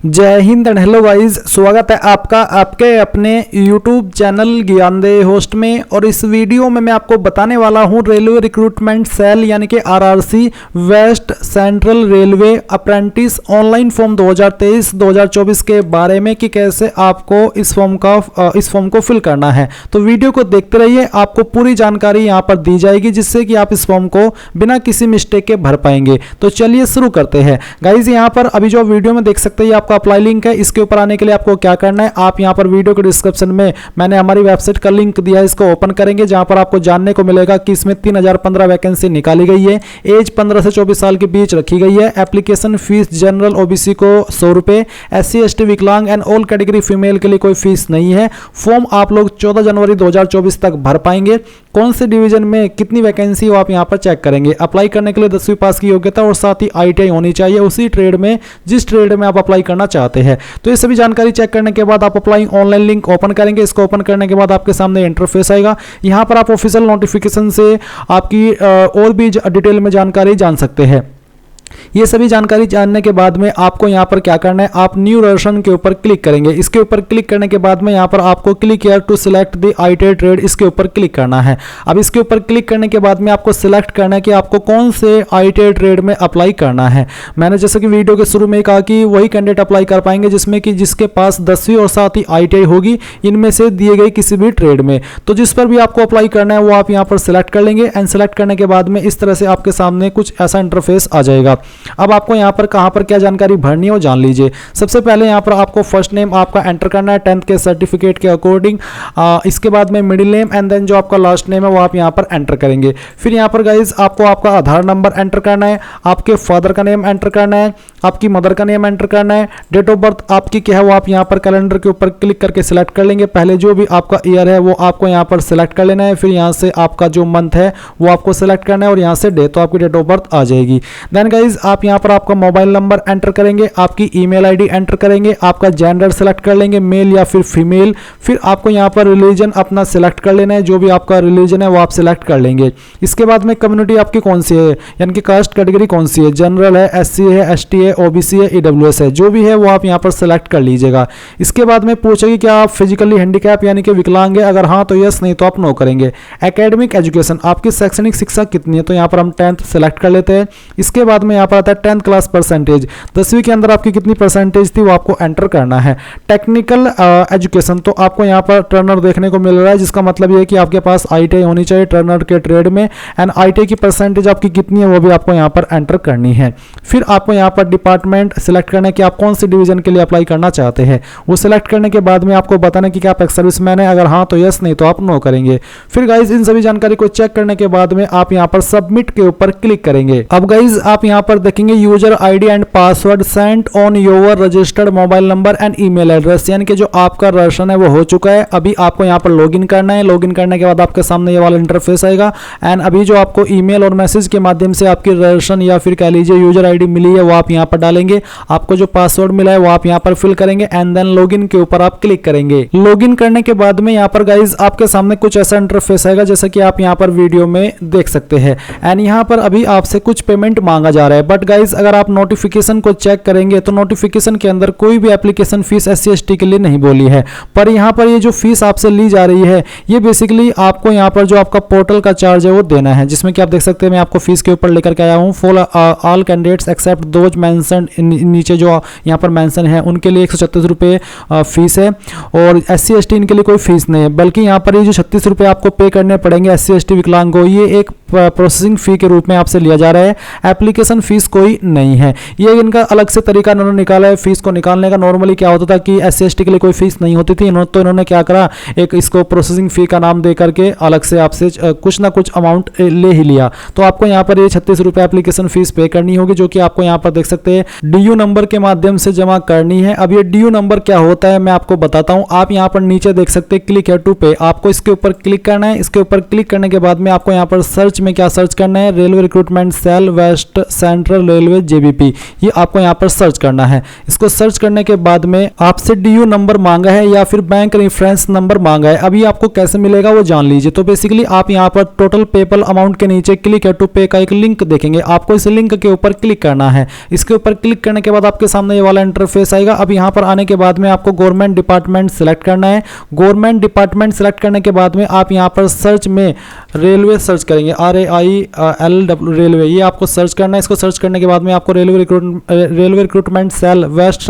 जय Hind and hello guys, स्वागत है आपका आपके अपने YouTube चैनल ज्ञानदेह होस्ट में। और इस वीडियो में मैं आपको बताने वाला हूं रेलवे रिक्रूटमेंट सेल यानी कि RRC west central railway apprentice online form 2023-2024 के बारे में कि कैसे आपको इस फॉर्म को फिल करना है। तो वीडियो को देखते रहिए, आपको पूरी जानकारी यहां पर दी जाएगी जिससे कि आप इस फॉर्म को बिना किसी मिस्टेक के भर पाएंगे। तो चलिए शुरू करते हैं गाइज। यहां पर अभी जो वीडियो में देख सकते हैं आपका अप्लाई लिंक है। इसके ऊपर आने के लिए आपको क्या करना है, आप यहां पर वीडियो के डिस्क्रिप्शन में मैंने हमारी वेबसाइट का लिंक दिया है, इसको ओपन करेंगे जहां पर आपको जानने को मिलेगा कि इसमें 3015 वैकेंसी निकाली गई है। एज 15 से 24 साल के बीच रखी गई है। एप्लीकेशन फीस जनरल ओबीसी को 100 रुपए, SC ST विकलांग एंड ऑल कैटेगरी फीमेल के लिए कोई फीस नहीं है। फॉर्म आप लोग 14 जनवरी 2024 तक भर पाएंगे। कौन से डिवीजन में कितनी वैकेंसी हो आप यहां पर चेक करेंगे। अप्लाई करने के लिए 10वीं पास की योग्यता और साथ ही ITI होनी चाहिए उसी ट्रेड में जिस ट्रेड में आप अप्लाई करना चाहते हैं। तो ये सभी जानकारी चेक करने के बाद आप अप्लाई ऑनलाइन लिंक ओपन करेंगे। इसको ओपन करने के बाद आपके सामने इंटरफेस आएगा। यहां पर आप ऑफिशियल नोटिफिकेशन से आपकी और भी डिटेल में जानकारी जान सकते हैं। ये सभी जानकारी जानने के बाद में आपको यहाँ पर क्या करना है, आप न्यू वर्जन के ऊपर क्लिक करेंगे। इसके ऊपर क्लिक करने के बाद में यहाँ पर आपको click here to select the ITI trade, इसके ऊपर क्लिक करना है। अब इसके ऊपर क्लिक करने के बाद में आपको सिलेक्ट करना है कि आपको कौन से ITI ट्रेड में अप्लाई करना है। मैंने जैसे कि वीडियो के शुरू में कहा कि वही कैंडिडेट अप्लाई कर पाएंगे जिसमें कि जिसके पास 10वीं और साथ ही ITI होगी, इनमें से दिए गए किसी भी ट्रेड में। तो जिस पर भी आपको अप्लाई करना है वो आप यहाँ पर सिलेक्ट कर लेंगे। एंड सिलेक्ट करने के बाद में इस तरह से आपके सामने कुछ ऐसा इंटरफेस आ जाएगा। अब आपको यहां पर कहां पर क्या जानकारी भरनी है वो जान लीजिए। सबसे पहले यहां पर आपको फर्स्ट नेम आपका एंटर करना है 10th के सर्टिफिकेट के अकॉर्डिंग। इसके बाद में मिडिल नेम एंड देन जो आपका लास्ट नेम है वो आप यहां पर एंटर करेंगे। फिर यहां पर गाइज आपको आपका आधार नंबर एंटर करना है, आपके फादर का नेम एंटर करना है, आपकी मदर का नेम एंटर करना है। डेट ऑफ बर्थ आपकी क्या है वो आप यहां पर कैलेंडर के ऊपर क्लिक करके सिलेक्ट कर लेंगे। पहले जो भी आपका ईयर है वो आपको यहां पर सिलेक्ट कर लेना है। फिर यहां से आपका जो मंथ है वो आपको सिलेक्ट करना है और यहां से डेट, तो आपकी डेट ऑफ बर्थ आ जाएगी। देन गाइज आप यहां पर आपका मोबाइल नंबर एंटर करेंगे, आपकी ईमेल आईडी एंटर करेंगे, आपका जेंडर सेलेक्ट कर लेंगे मेल या फिर फीमेल। फिर आपको यहां पर रिलीजन अपना सिलेक्ट कर लेना है, जो भी आपका रिलीजन है वो आप सिलेक्ट कर लेंगे। इसके बाद में कम्युनिटी आपकी कौन सी है, यानी कि कास्ट कैटेगरी कौन सी है, जनरल है, SC है, ST है, OBC है, EWS है, जो भी है वो आप यहां पर सिलेक्ट कर लीजिएगा। इसके बाद में पूछेगी क्या आप फिजिकली हैंडीकैप यानी कि विकलांग है, अगर हाँ तो यस, नहीं तो आप नो करेंगे। एकेडमिक एजुकेशन आपकी शैक्षणिक शिक्षा कितनी है, तो यहां पर हम 10th सिलेक्ट कर लेते हैं। इसके बाद में यहां पर आता है 10th क्लास परसेंटेज, 10वीं के अंदर आपकी कितनी परसेंटेज थी वो आपको एंटर करना है। टेक्निकल एजुकेशन तो आपको यहाँ पर टर्नर देखने को मिल रहा है, जिसका मतलब ये है कि आपके पास ITI होनी चाहिए टर्नर के ट्रेड में। एंड ITI की परसेंटेज आपकी कितनी है वो भी आपको यहाँ पर एंटर करनी है। फिर आपको यहाँ पर डिपार्टमेंट सिलेक्ट करना है कि आप कौन सी डिवीजन के लिए अप्लाई करना चाहते हैं। वो सिलेक्ट करने के बाद में आपको बताना कि क्या आप एक्स सर्विसमैन है, अगर हाँ तो यस, नहीं तो आप नो करेंगे। फिर गाइज इन सभी जानकारी को चेक करने के बाद में आप यहाँ पर सबमिट के ऊपर क्लिक करेंगे। अब गाइज आप यहाँ पर देखेंगे user ID and password Saint on your registered mobile number and email address, यानी कि जो आपका रजिस्ट्रेशन है वो हो चुका है। अभी आपको यहाँ पर लॉगिन करना है। लॉगिन करने के बाद आपके सामने ये वाला इंटरफेस आएगा। एंड अभी जो आपको ईमेल और मैसेज के माध्यम से आपकी रजिस्ट्रेशन या फिर कह लीजिए यूजर ID मिली है वो आप यहाँ पर डालेंगे। आपको जो पासवर्ड मिला है वो आप यहाँ पर फिल करेंगे एंड देन लॉगिन के ऊपर आप क्लिक करेंगे। लॉगिन करने के बाद में यहाँ पर गाइज आपके सामने कुछ ऐसा इंटरफेस आएगा जैसा कि आप यहाँ पर वीडियो में देख सकते हैं। एंड यहाँ पर अभी आपसे कुछ पेमेंट मांगा जा रहा है, बट गाइज अगर आप नोटिफिकेशन को चेक करेंगे तो नोटिफिकेशन के अंदर कोई भी एप्लीकेशन फीस SC ST के लिए नहीं बोली है। पर यहाँ पर ये जो फीस आपसे ली जा रही है ये बेसिकली आपको यहाँ पर जो आपका पोर्टल का चार्ज है वो देना है, जिसमें कि आप देख सकते हैं मैं आपको फीस के ऊपर लेकर के आया हूँ। For all candidates except those mention, नीचे जो यहाँ पर मेंशन है उनके लिए 136 रुपये फीस है और SC ST इनके लिए कोई फीस नहीं है, बल्कि यहाँ पर ये जो 36 रुपये आपको पे करने पड़ेंगे SC ST विकलांग को, ये एक प्रोसेसिंग फी के रूप में आपसे लिया जा रहा है। एप्लीकेशन फीस कोई नहीं है। ये इनका अलग से तरीका इन्होंने निकाला है फीस को निकालने का। नॉर्मली क्या होता था कि SC ST के लिए कोई फीस नहीं होती थी, तो इन्होंने क्या करा, एक इसको प्रोसेसिंग फी का नाम दे करके अलग से आपसे कुछ ना कुछ अमाउंट ले ही लिया। तो आपको यहाँ पर ये 36 रुपये एप्लीकेशन फीस पे करनी होगी, जो कि आपको यहाँ पर देख सकते हैं DU नंबर के माध्यम से जमा करनी है। अब ये DU नंबर क्या होता है मैं आपको बताता हूँ। आप यहाँ पर नीचे देख सकते हैं क्लिक हियर टू पे, आपको इसके ऊपर क्लिक करना है। इसके ऊपर क्लिक करने के बाद में आपको यहाँ पर सर्च में क्या सर्च करना है, railway recruitment cell west central railway JBP, ये आपको यहाँ पर सर्च करना है। इसको सर्च करने के बाद में आपसे डीयू नंबर मांगा है या फिर बैंक रेफरेंस नंबर मांगा है। अभी आपको कैसे मिलेगा वो जान लीजिए। तो बेसिकली आप यहाँ पर टोटल पेपल अमाउंट के नीचे क्लिक है टू पे का एक लिंक देखेंगे, आपको इस लिंक के ऊपर क्लिक करना है। इसके ऊपर क्लिक करने के बाद आपके सामने ये वाला इंटरफेस आएगा। अब यहाँ पर आने के बाद में आपको गवर्नमेंट डिपार्टमेंट सेलेक्ट करना है। गवर्नमेंट डिपार्टमेंट सेलेक्ट करने के बाद में आप यहाँ पर सर्च में रेलवे सर्च करेंगे, RAIL रेलवे, ये आपको सर्च करना है। इसको सर्च करने के बाद में आपको railway recruitment cell west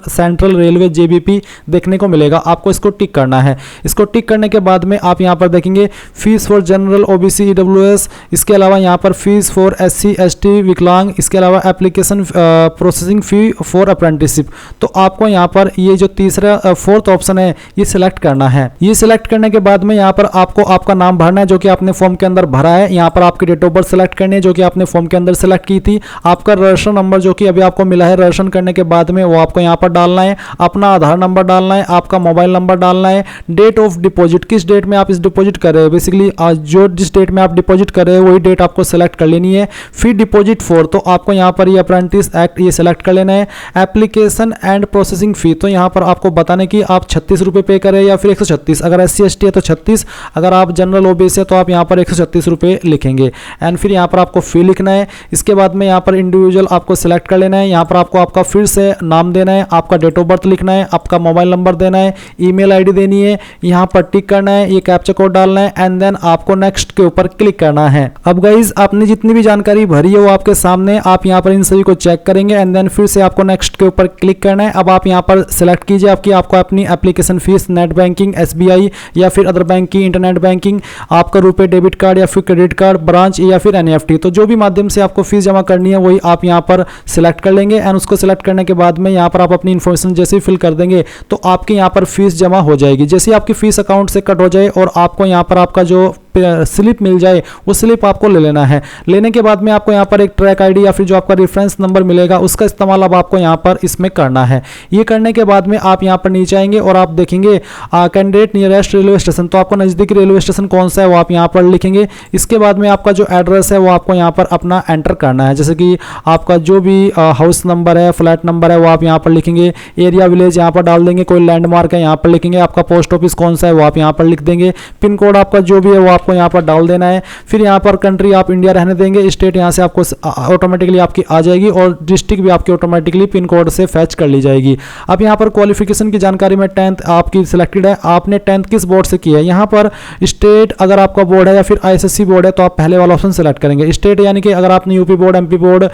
central railway JBP देखने को मिलेगा। आपको इसको टिक करना है। इसको टिक करने के बाद में आप यहाँ पर देखेंगे fees for general OBC EWS, इसके अलावा यहाँ पर फीस फॉर SC ST विकलांग, इसके अलावा application processing fee for apprenticeship. तो आपको यहाँ पर ये जो तीसरा फोर्थ ऑप्शन है ये सिलेक्ट करना है। ये सिलेक्ट करने के बाद में यहाँ पर आपको आपका नाम भरना है जो कि आपने फॉर्म के अंदर भरा है। यहाँ पर आपकी डेट ऑफ बर्थ सेलेक्ट करनी है जो कि आपने फॉर्म के अंदर सेलेक्ट की थी। आपका रजिस्ट्रेशन नंबर जो कि अभी आपको मिला है, रजिस्ट्रेशन करने के बाद में वो आपको यहाँ पर डालना है। अपना आधार नंबर डालना है, आपका मोबाइल नंबर डालना है, डेट ऑफ डिपॉजिट, किस डेट में आप इस डिपॉजिट कर रहे हो, बेसिकली जो जिस डेट में आप डिपॉजिट कर रहे हो वही डेट आपको सेलेक्ट कर लेनी है। फिर डिपॉजिट फॉर, तो आपको यहाँ पर ये अप्रेंटिस एक्ट ये सेलेक्ट कर लेना है। एप्लीकेशन एंड प्रोसेसिंग फी, तो यहाँ पर आपको बताने की आप 36 रुपये पे करें या फिर 136, अगर SC ST है तो 36, अगर आप जनरल OBC है तो आप यहाँ पर 136 रुपये लिखेंगे। एंड फिर यहाँ पर आपको फी लिखना है। इसके बाद में यहाँ पर इंडिविजुअल आपको सेलेक्ट कर लेना है। यहाँ पर आपको आपका फिर से नाम देना है, आपका डेट ऑफ बर्थ लिखना है, आपका मोबाइल नंबर देना है, ईमेल आईडी देनी है, यहाँ पर टिक करना है, ये कैप्चा कोड डालना है एंड देन आपको नेक्स्ट के ऊपर क्लिक करना है। अब गाइज आपने जितनी भी जानकारी भरी है वो आपके सामने, आप यहाँ पर इन सभी को चेक करेंगे एंड देन फिर से आपको नेक्स्ट के ऊपर क्लिक करना है। अब आप यहाँ पर सिलेक्ट कीजिए आपको अपनी application fees, net banking, SBI या फिर अदर बैंक की इंटरनेट बैंकिंग, आपका रुपए डेबिट कार्ड या फिर क्रेडिट कार्ड, ब्रांच या फिर NEFT, तो जो भी माध्यम से आपको फीस जमा करनी है वही आप यहाँ पर सिलेक्ट कर लेंगे। एंड उसको सिलेक्ट करने के बाद में यहाँ पर आप अपनी इन्फॉर्मेशन जैसे ही फिल कर देंगे तो आपके यहाँ पर फीस जमा हो जाएगी। जैसे आपकी फीस अकाउंट से कट हो जाए और आपको यहाँ पर आपका जो स्लिप मिल जाए वो स्लिप आपको ले लेना है। लेने के बाद में आपको यहाँ पर एक ट्रैक आईडी या फिर जो आपका रेफरेंस नंबर मिलेगा उसका इस्तेमाल अब आपको यहाँ पर इसमें करना है। ये करने के बाद में आप यहाँ पर नीचे आएंगे और आप देखेंगे कैंडिडेट नियरेस्ट रेलवे स्टेशन, तो आपको नज़दीकी रेलवे स्टेशन कौन सा है वो आप यहाँ पर लिखेंगे। इसके बाद में आपका जो एड्रेस है वो आपको यहाँ पर अपना एंटर करना है, जैसे कि आपका जो भी हाउस नंबर है, फ्लैट नंबर है वो आप यहाँ पर लिखेंगे। एरिया विलेज यहाँ पर डाल देंगे, कोई लैंडमार्क है यहाँ पर लिखेंगे, आपका पोस्ट ऑफिस कौन सा है वो आप यहाँ पर लिख देंगे। पिन कोड आपका जो भी है वो आपको यहाँ पर डाल देना है। फिर यहाँ पर कंट्री आप इंडिया रहने देंगे, स्टेट यहाँ से आपको ऑटोमेटिकली आपकी आ जाएगी और डिस्ट्रिक्ट भी आपकी ऑटोमेटिकली पिन कोड से फैच कर ली जाएगी। अब यहाँ पर क्वालिफिकेशन की जानकारी में 10th आपकी सिलेक्टेड है, आपने 10th किस बोर्ड से की है। यहाँ पर स्टेट अगर आपका बोर्ड है या फिर ISSC बोर्ड है तो आप पहले वाला ऑप्शन सेलेक्ट करेंगे। स्टेट यानी कि अगर आपने UP बोर्ड, MP बोर्ड,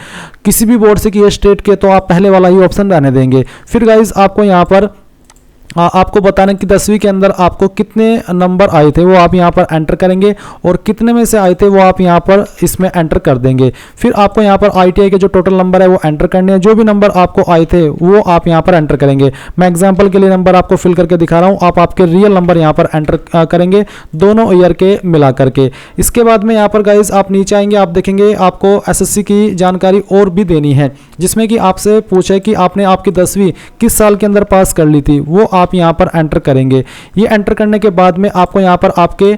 किसी भी बोर्ड से की है स्टेट के, तो आप पहले वाला ही ऑप्शन रहने देंगे। फिर गाइज आपको यहाँ पर आपको बताने कि 10वीं के अंदर आपको कितने नंबर आए थे वो आप यहाँ पर एंटर करेंगे और कितने में से आए थे वो आप यहाँ पर इसमें एंटर कर देंगे। फिर आपको यहाँ पर ITI के जो टोटल नंबर है वो एंटर करने हैं, जो भी नंबर आपको आए थे वो आप यहाँ पर एंटर करेंगे। मैं एग्जांपल के लिए नंबर आपको फिल करके दिखा रहा हूँ, आप आपके रियल नंबर यहाँ पर एंटर करेंगे दोनों ईयर के मिला करके। इसके बाद में यहाँ पर गाइज आप नीचे आएंगे, आप देखेंगे आपको SSC की जानकारी और भी देनी है, जिसमें कि आपसे पूछे कि आपने आपकी 10वीं किस साल के अंदर पास कर ली थी, वो आप यहाँ पर एंटर करेंगे। ये एंटर करने के बाद में आपको यहाँ पर आपके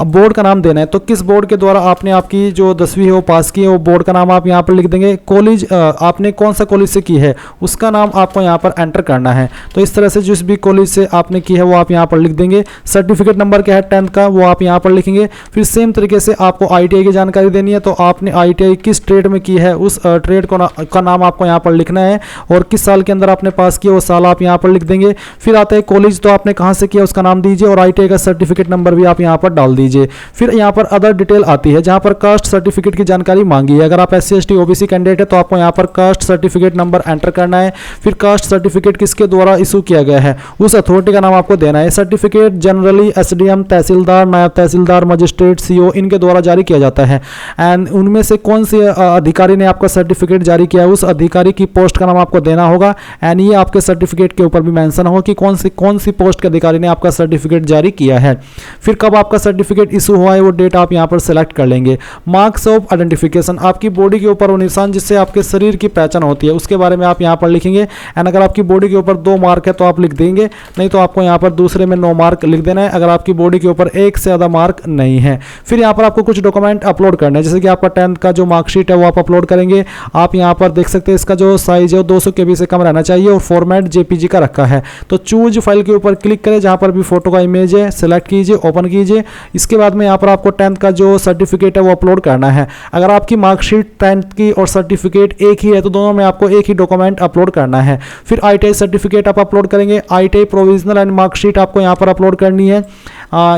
बोर्ड का नाम देना है, तो किस बोर्ड के द्वारा आपने आपकी जो 10वीं है वो पास की है वो बोर्ड का नाम आप यहाँ पर लिख देंगे। कॉलेज आपने कौन सा कॉलेज से की है उसका नाम आपको यहाँ पर एंटर करना है। तो इस तरह से जिस भी कॉलेज से आपने की है वो आप यहाँ पर लिख देंगे। सर्टिफिकेट नंबर क्या है 10th का वो आप यहाँ पर लिखेंगे। फिर सेम तरीके से आपको ITI की जानकारी देनी है, तो आपने ITI किस ट्रेड में की है उस ट्रेड का नाम आपको यहाँ पर लिखना है और किस साल के अंदर आपने पास किया वो साल आप यहाँ पर लिख देंगे। फिर आता है कॉलेज, तो आपने कहाँ से किया उसका नाम दीजिए और ITI का सर्टिफिकेट नंबर भी आप यहाँ पर डाल दीजिए। फिर यहाँ पर अदर डिटेल आती है जहाँ पर कास्ट सर्टिफिकेट की जानकारी मांगी है। अगर आप SC ST OBC कैंडिडेट है तो आपको यहाँ पर कास्ट सर्टिफिकेट नंबर एंटर करना है। फिर कास्ट सर्टिफिकेट किसके द्वारा इशू किया गया है उस अथॉरिटी का नाम आपको देना है। सर्टिफिकेट जनरली SDM, तहसीलदार, नायब तहसीलदार, मजिस्ट्रेट, CO इनके द्वारा जारी किया जाता है। एंड उनमें से कौन से अधिकारी ने आपका सर्टिफिकेट जारी किया है उस अधिकारी की पोस्ट का नाम आपको देना होगा। एंड ये आपके सर्टिफिकेट के ऊपर भी मेंशन मेंशन होगा कि कौन सी पोस्ट के अधिकारी ने आपका सर्टिफिकेट जारी किया है। फिर कब आपका सर्टिफिकेट इशू हुआ है वो डेट आप यहाँ पर सेलेक्ट कर लेंगे। मार्क्स ऑफ आइडेंटिफिकेशन, आपकी बॉडी के ऊपर वो निशान जिससे आपके शरीर की पहचान होती है उसके बारे में आप यहाँ पर लिखेंगे। एंड अगर आपकी बॉडी के ऊपर 2 मार्क है तो आप लिख देंगे, नहीं तो आपको यहाँ पर दूसरे में 9 मार्क लिख देना है अगर आपकी बॉडी के ऊपर 1 से ज़्यादा मार्क नहीं है। फिर यहाँ पर आपको कुछ डॉक्यूमेंट अपलोड करना है, जैसे कि आपका 10th का जो मार्कशीट है वो आप अपलोड करेंगे। आप यहाँ पर देख सकते हैं इसका जो साइज है वो 200 KB से कम रहना चाहिए और फॉर्मेट JPG का रखा है। तो चूज फाइल के ऊपर क्लिक करें, जहाँ पर भी फोटो का इमेज है सेलेक्ट कीजिए, ओपन कीजिए। इसके बाद में यहाँ पर आपको 10th का जो सर्टिफिकेट है वो अपलोड करना है। अगर आपकी मार्कशीट 10th की और सर्टिफिकेट एक ही है तो दोनों में आपको एक ही डॉक्यूमेंट अपलोड करना है। फिर ITI सर्टिफिकेट आप अपलोड करेंगे। ITI प्रोविजनल एंड मार्कशीट आपको यहाँ पर अपलोड करनी है,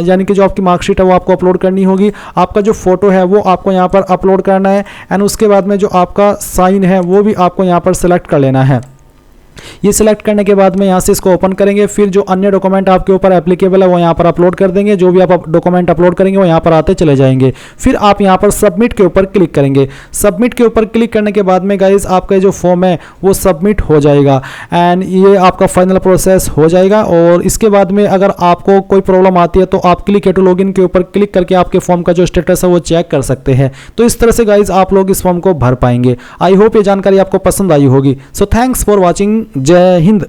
यानी कि जो आपकी मार्कशीट है वो आपको अपलोड करनी होगी। आपका जो फोटो है वो आपको यहाँ पर अपलोड करना है। एंड उसके बाद में जो आपका साइन है वो भी आपको यहाँ पर सेलेक्ट कर लेना है। ये सिलेक्ट करने के बाद में यहाँ से इसको ओपन करेंगे। फिर जो अन्य डॉक्यूमेंट आपके ऊपर एप्लीकेबल है वो यहाँ पर अपलोड कर देंगे। जो भी आप डॉक्यूमेंट अपलोड करेंगे वो यहाँ पर आते चले जाएंगे। फिर आप यहाँ पर सबमिट के ऊपर क्लिक करेंगे। सबमिट के ऊपर क्लिक करने के बाद में गाइस आपका जो फॉर्म है वो सबमिट हो जाएगा एंड ये आपका फाइनल प्रोसेस हो जाएगा। और इसके बाद में अगर आपको कोई प्रॉब्लम आती है तो आप क्लिक टू लॉगिन के ऊपर क्लिक करके आपके फॉर्म का जो स्टेटस है वो चेक कर सकते हैं। तो इस तरह से गाइस आप लोग इस फॉर्म को भर पाएंगे। आई होप ये जानकारी आपको पसंद आई होगी। So thanks for watching. जय हिंद।